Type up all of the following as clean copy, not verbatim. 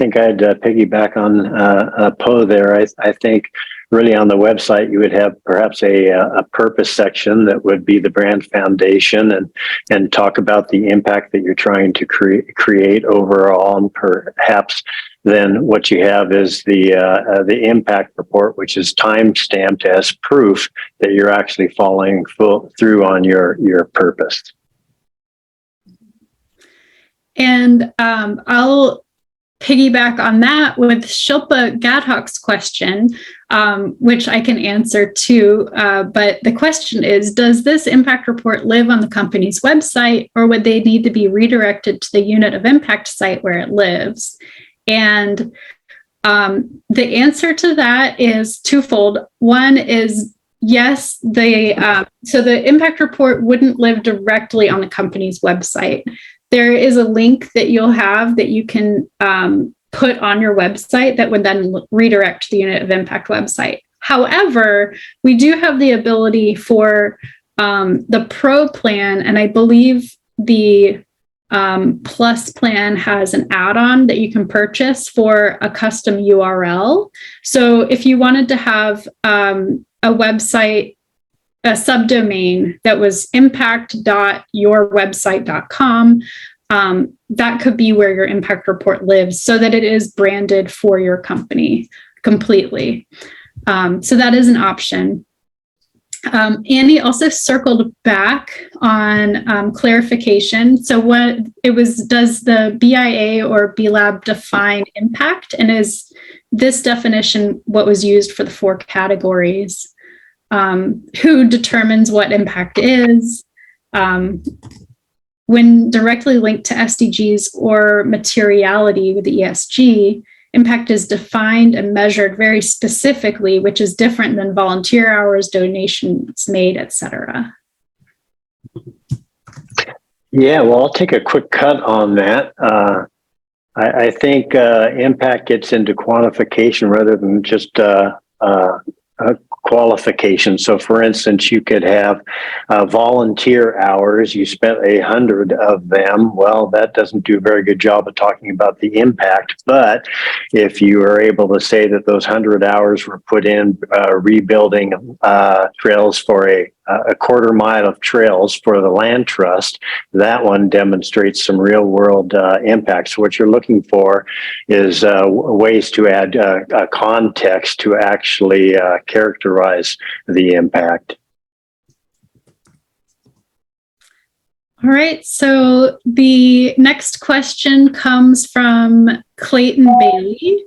think I'd piggyback on Poe there. I think really on the website you would have perhaps a purpose section that would be the brand foundation and talk about the impact that you're trying to create overall, and perhaps then what you have is the impact report, which is time stamped as proof that you're actually following through on your purpose. And I'll piggyback on that with Shilpa Gadhawk's question, which I can answer too. But the question is, does this impact report live on the company's website, or would they need to be redirected to the unit of impact site where it lives? And the answer to that is twofold. One is yes, so the impact report wouldn't live directly on the company's website. There is a link that you'll have that you can put on your website that would then redirect to the unit of impact website. However, we do have the ability for the Pro plan, and I believe the Plus plan has an add-on that you can purchase for a custom URL. So if you wanted to have a website, a subdomain that was impact.yourwebsite.com, that could be where your impact report lives, so that it is branded for your company completely. So that is an option. Annie also circled back on clarification. So what it was, does the BIA or B-Lab define impact? And is this definition what was used for the 4 categories? Who determines what impact is? When directly linked to SDGs or materiality with the ESG, impact is defined and measured very specifically, which is different than volunteer hours, donations made, etc. Yeah, well, I'll take a quick cut on that. I think impact gets into quantification rather than just qualification. So for instance, you could have volunteer hours, you spent 100 of them. Well, that doesn't do a very good job of talking about the impact. But if you are able to say that those 100 hours were put in rebuilding trails for a quarter mile of trails for the land trust, that one demonstrates some real world impact. So what you're looking for is ways to add context to actually characterize the impact. All right, so the next question comes from Clayton Bailey,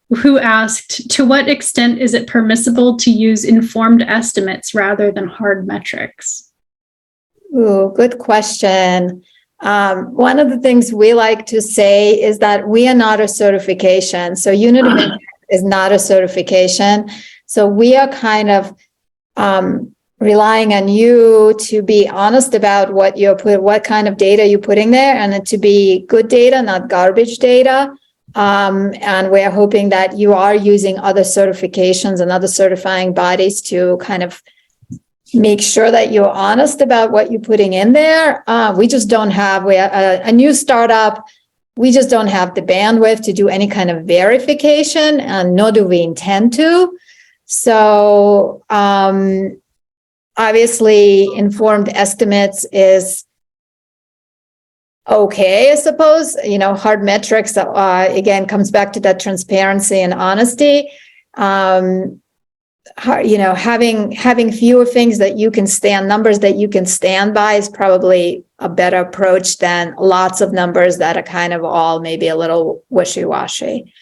who asked, to what extent is it permissible to use informed estimates rather than hard metrics? Ooh, good question. One of the things we like to say is that we are not a certification. So unit of impact is not a certification. So we are kind of relying on you to be honest about what kind of data you're putting there, and it to be good data, not garbage data. And we're hoping that you are using other certifications and other certifying bodies to kind of make sure that you're honest about what you're putting in there. We just don't have, we're a new startup. We just don't have the bandwidth to do any kind of verification, and nor do we intend to. So obviously informed estimates is okay, I suppose. Hard metrics, again, comes back to that transparency and honesty. Having fewer things that you can stand, numbers that you can stand by is probably a better approach than lots of numbers that are kind of all maybe a little wishy-washy.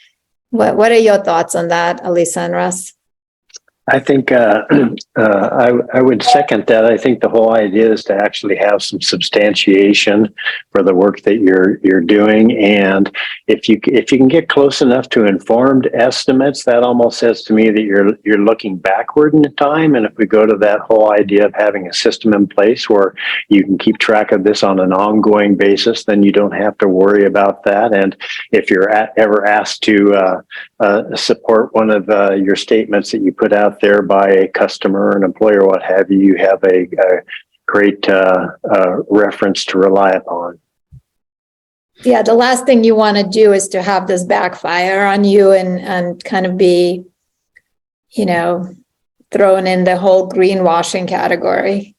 What are your thoughts on that, Elisa and Russ? I think I would second that. I think the whole idea is to actually have some substantiation for the work that you're doing, and if you can get close enough to informed estimates, that almost says to me that you're looking backward in time. And if we go to that whole idea of having a system in place where you can keep track of this on an ongoing basis, then you don't have to worry about that. And if you're ever asked to support one of your statements that you put out there by a customer, an employer, what have you, you have a great reference to rely upon. Yeah, the last thing you want to do is to have this backfire on you and kind of be, thrown in the whole greenwashing category.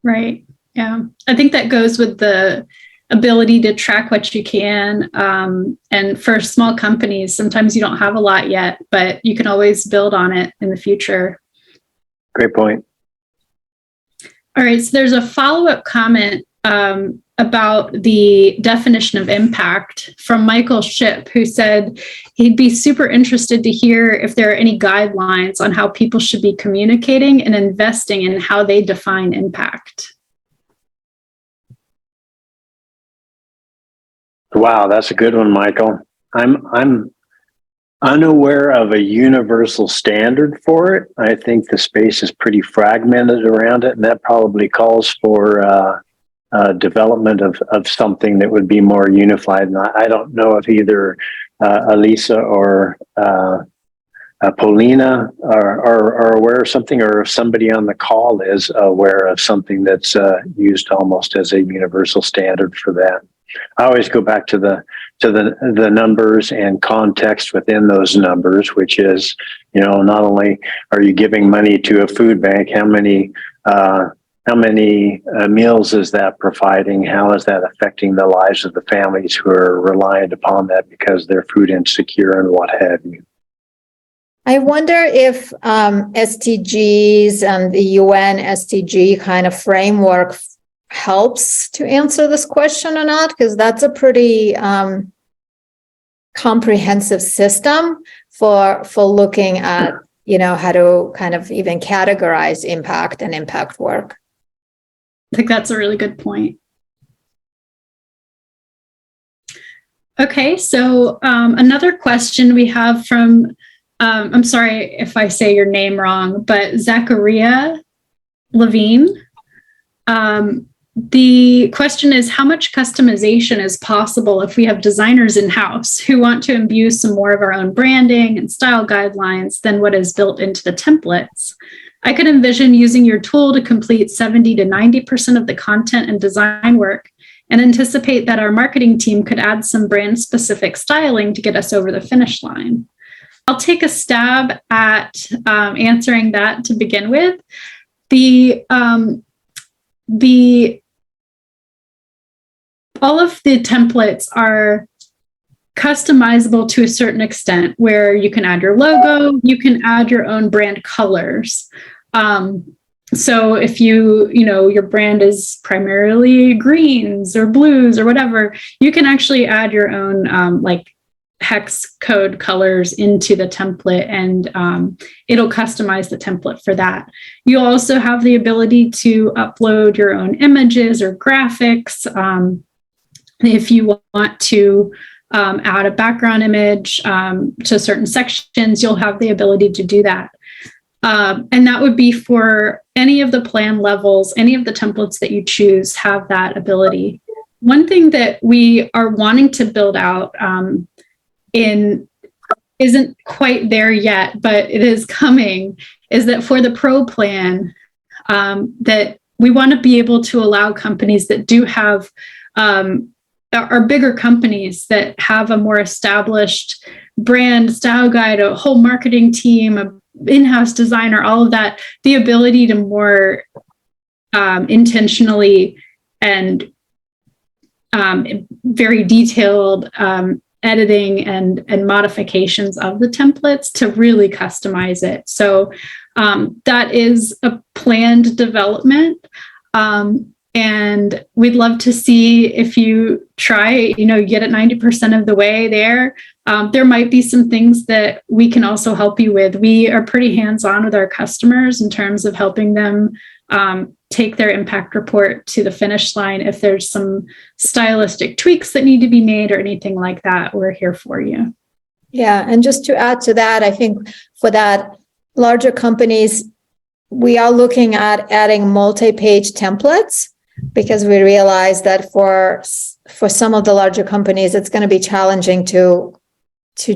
Right. Yeah. I think that goes with the ability to track what you can. And for small companies, sometimes you don't have a lot yet, but you can always build on it in the future. Great point. All right. So there's a follow-up comment about the definition of impact from Michael Shipp, who said he'd be super interested to hear if there are any guidelines on how people should be communicating and investing in how they define impact. Wow, that's a good one, Michael. I'm unaware of a universal standard for it. I think the space is pretty fragmented around it, and that probably calls for development of something that would be more unified. And I don't know if either Elisa or Polina are aware of something, or if somebody on the call is aware of something that's used almost as a universal standard for that. I always go back to the numbers and context within those numbers, which is, not only are you giving money to a food bank, how many meals is that providing? How is that affecting the lives of the families who are reliant upon that because they're food insecure and what have you? I wonder if SDGs and the UN SDG kind of framework helps to answer this question or not, because that's a pretty comprehensive system for looking at, how to kind of even categorize impact and impact work. I think that's a really good point. Okay, so another question we have from, I'm sorry if I say your name wrong, but Zachariah Levine. The question is, how much customization is possible if we have designers in-house who want to imbue some more of our own branding and style guidelines than what is built into the templates? I could envision using your tool to complete 70 to 90% of the content and design work, and anticipate that our marketing team could add some brand-specific styling to get us over the finish line. I'll take a stab at answering that to begin with. All of the templates are customizable to a certain extent, where you can add your logo, you can add your own brand colors. So if your brand is primarily greens or blues or whatever, you can actually add your own hex code colors into the template, and it'll customize the template for that. You'll also have the ability to upload your own images or graphics. If you want to add a background image to certain sections, you'll have the ability to do that. And that would be for any of the plan levels, any of the templates that you choose have that ability. One thing that we are wanting to build out isn't quite there yet, but it is coming, is that for the pro plan, that we want to be able to allow companies that do have are bigger companies that have a more established brand, style guide, a whole marketing team, a in-house designer, all of that, the ability to more intentionally and very detailed editing and modifications of the templates to really customize it. So that is a planned development. And we'd love to see if you try, get it 90% of the way there. There might be some things that we can also help you with. We are pretty hands-on with our customers in terms of helping them take their impact report to the finish line. If there's some stylistic tweaks that need to be made or anything like that, we're here for you. Yeah, and just to add to that, I think for that larger companies, we are looking at adding multi-page templates, because we realize that for some of the larger companies, it's going to be challenging to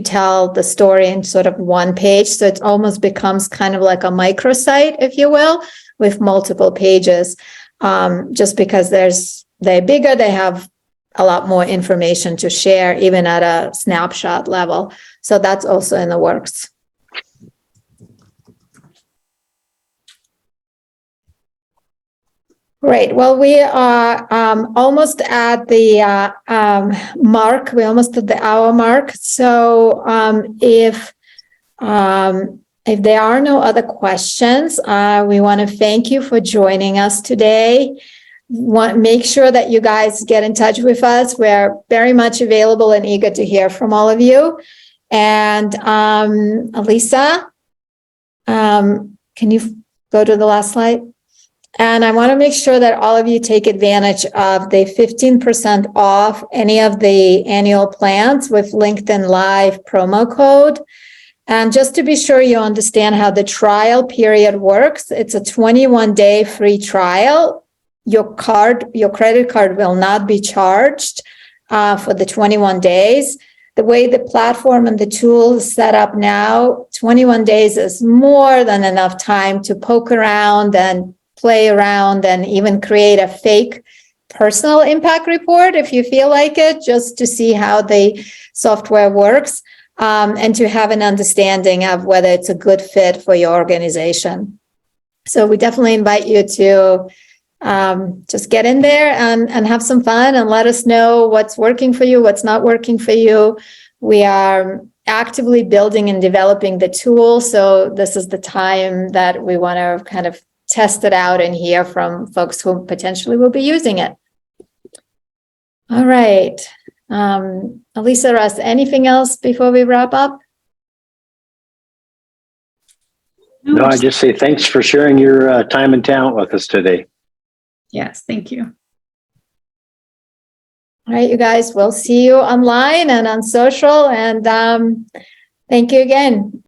tell the story in sort of one page. So it almost becomes kind of like a microsite, if you will, with multiple pages, just because they're bigger, they have a lot more information to share, even at a snapshot level. So that's also in the works. Great. Well, we are almost at the mark. We're almost at the hour mark. So if there are no other questions, we want to thank you for joining us today. Make sure that you guys get in touch with us. We're very much available and eager to hear from all of you. And Elisa, can you go to the last slide? And I want to make sure that all of you take advantage of the 15% off any of the annual plans with LinkedIn Live promo code. And just to be sure you understand how the trial period works, it's a 21-day free trial. Your credit card will not be charged for the 21 days. The way the platform and the tool is set up now, 21 days is more than enough time to poke around and play around and even create a fake personal impact report if you feel like it, just to see how the software works and to have an understanding of whether it's a good fit for your organization. So we definitely invite you to just get in there and have some fun and let us know what's working for you, what's not working for you. We are actively building and developing the tool. So this is the time that we want to kind of test it out and hear from folks who potentially will be using it. All right. Elisa, Russ, anything else before we wrap up? No, I just say thanks for sharing your time and talent with us today. Yes, thank you. All right, you guys, we'll see you online and on social. And thank you again.